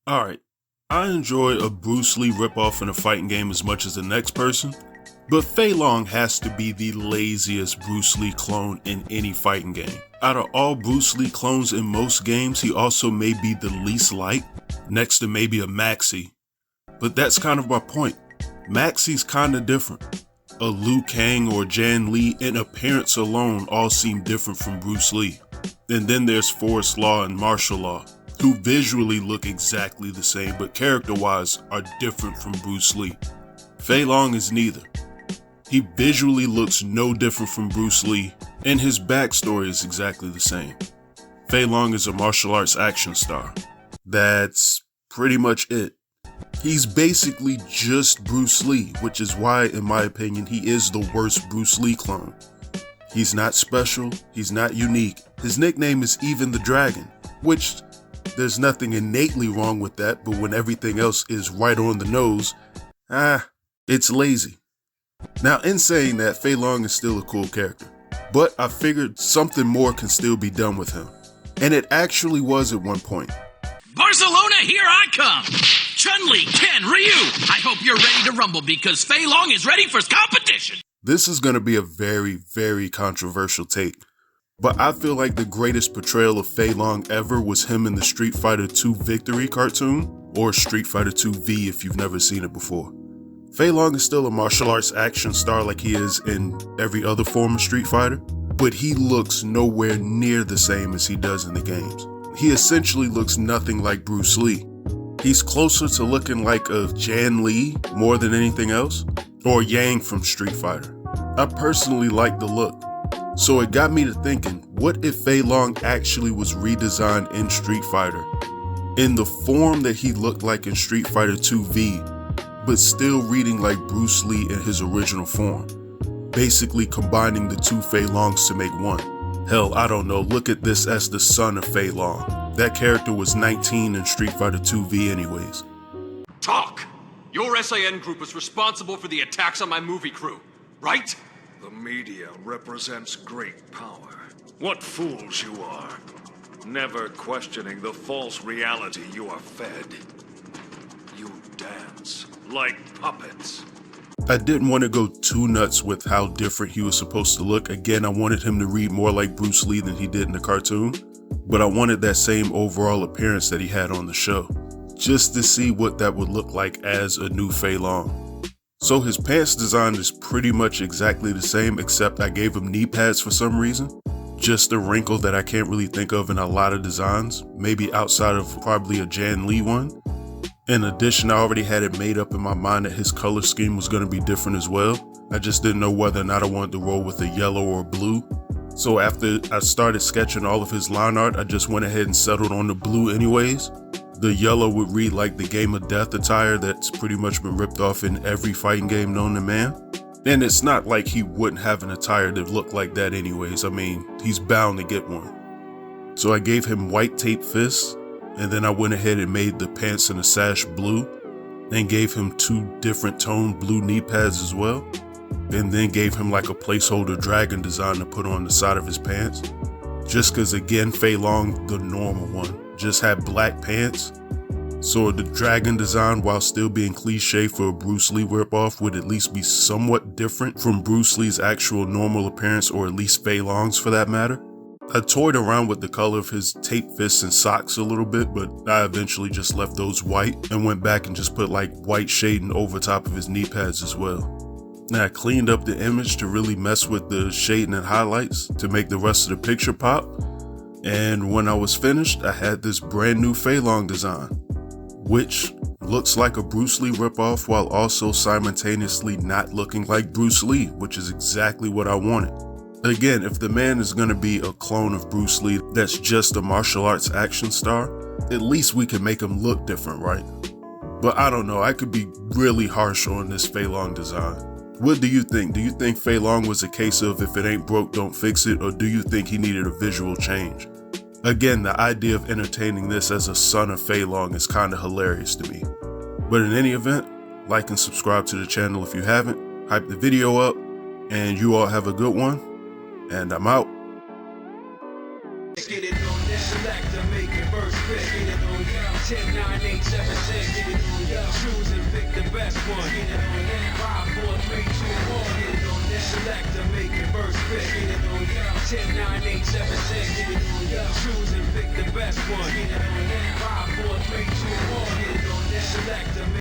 Alright, I enjoy a Bruce Lee ripoff in a fighting game as much as the next person, but Fei Long has to be the laziest Bruce Lee clone in any fighting game. Out of all Bruce Lee clones in most games, he also may be the least liked, next to maybe a Maxi. But that's kind of my point. Maxi's kinda different. A Liu Kang or Jan Li in appearance alone all seem different from Bruce Lee. And then there's Forrest Law and Martial Law, who visually look exactly the same but character-wise are different from Bruce Lee. Fei Long is neither. He visually looks no different from Bruce Lee, and his backstory is exactly the same. Fei Long is a martial arts action star. That's pretty much it. He's basically just Bruce Lee, which is why, in my opinion, he is the worst Bruce Lee clone. He's not special, he's not unique. His nickname is Even the Dragon, which there's nothing innately wrong with that, but when everything else is right on the nose, it's lazy. Now, in saying that, Fei Long is still a cool character, but I figured something more can still be done with him. And it actually was at one point. Barcelona, here I come! Chun-Li, Ken, Ryu, I hope you're ready to rumble because Fei Long is ready for competition! This is going to be a very, very controversial take, but I feel like the greatest portrayal of Fei Long ever was him in the Street Fighter II Victory cartoon, or Street Fighter II V if you've never seen it before. Fei Long is still a martial arts action star like he is in every other form of Street Fighter, but he looks nowhere near the same as he does in the games. He essentially looks nothing like Bruce Lee. He's closer to looking like a Jan Li more than anything else, or Yang from Street Fighter. I personally like the look, so it got me to thinking, what if Fei Long actually was redesigned in Street Fighter, in the form that he looked like in Street Fighter II V, but still reading like Bruce Lee in his original form, basically combining the two Fei Longs to make one. Hell, I don't know, look at this as the son of Fei Long. That character was 19 in Street Fighter II V anyways. Talk! Your SAN group is responsible for the attacks on my movie crew, right? The media represents great power. What fools you are. Never questioning the false reality you are fed. You dance like puppets. I didn't want to go too nuts with how different he was supposed to look. Again, I wanted him to read more like Bruce Lee than he did in the cartoon, but I wanted that same overall appearance that he had on the show, just to see what that would look like as a new Fei Long. So his pants design is pretty much exactly the same, except I gave him knee pads for some reason. Just a wrinkle that I can't really think of in a lot of designs, maybe outside of probably a Jan Li one. In addition, I already had it made up in my mind that his color scheme was going to be different as well. I just didn't know whether or not I wanted to roll with a yellow or blue. So after I started sketching all of his line art, I just went ahead and settled on the blue anyways. The yellow would read like the Game of Death attire that's pretty much been ripped off in every fighting game known to man. And it's not like he wouldn't have an attire that looked like that anyways. I mean, he's bound to get one. So I gave him white tape fists, and then I went ahead and made the pants and the sash blue, and gave him two different toned blue knee pads as well, and then gave him like a placeholder dragon design to put on the side of his pants. Just cause again, Fei Long, the normal one, just had black pants. So the dragon design, while still being cliche for a Bruce Lee ripoff, would at least be somewhat different from Bruce Lee's actual normal appearance, or at least Fei Long's for that matter. I toyed around with the color of his tape fists and socks a little bit, but I eventually just left those white and went back and just put like white shading over top of his knee pads as well. Now I cleaned up the image to really mess with the shading and highlights to make the rest of the picture pop. And when I was finished, I had this brand new Fei Long design, which looks like a Bruce Lee ripoff while also simultaneously not looking like Bruce Lee, which is exactly what I wanted. Again, if the man is going to be a clone of Bruce Lee that's just a martial arts action star, at least we can make him look different, right? But I don't know, I could be really harsh on this Fei Long design. What do you think? Do you think Fei Long was a case of if it ain't broke, don't fix it, or do you think he needed a visual change? Again, the idea of entertaining this as a son of Fei Long is kind of hilarious to me. But in any event, like and subscribe to the channel if you haven't, hype the video up, and you all have a good one. And I'm out. Get it on that, select to make it verse quick. Get it on 10, 9, 8. 876. Get it on now. Choose and pick the best one. Get it on now. 5, 4, 3, 2, 1. Get it on now. Select and make your first pick. Get it on now. 10, 9, 8, 7, 6. Get it on now. Choose and pick the best one. Get it on now. 5, 4, 3, 2, 1. Get it on now. Select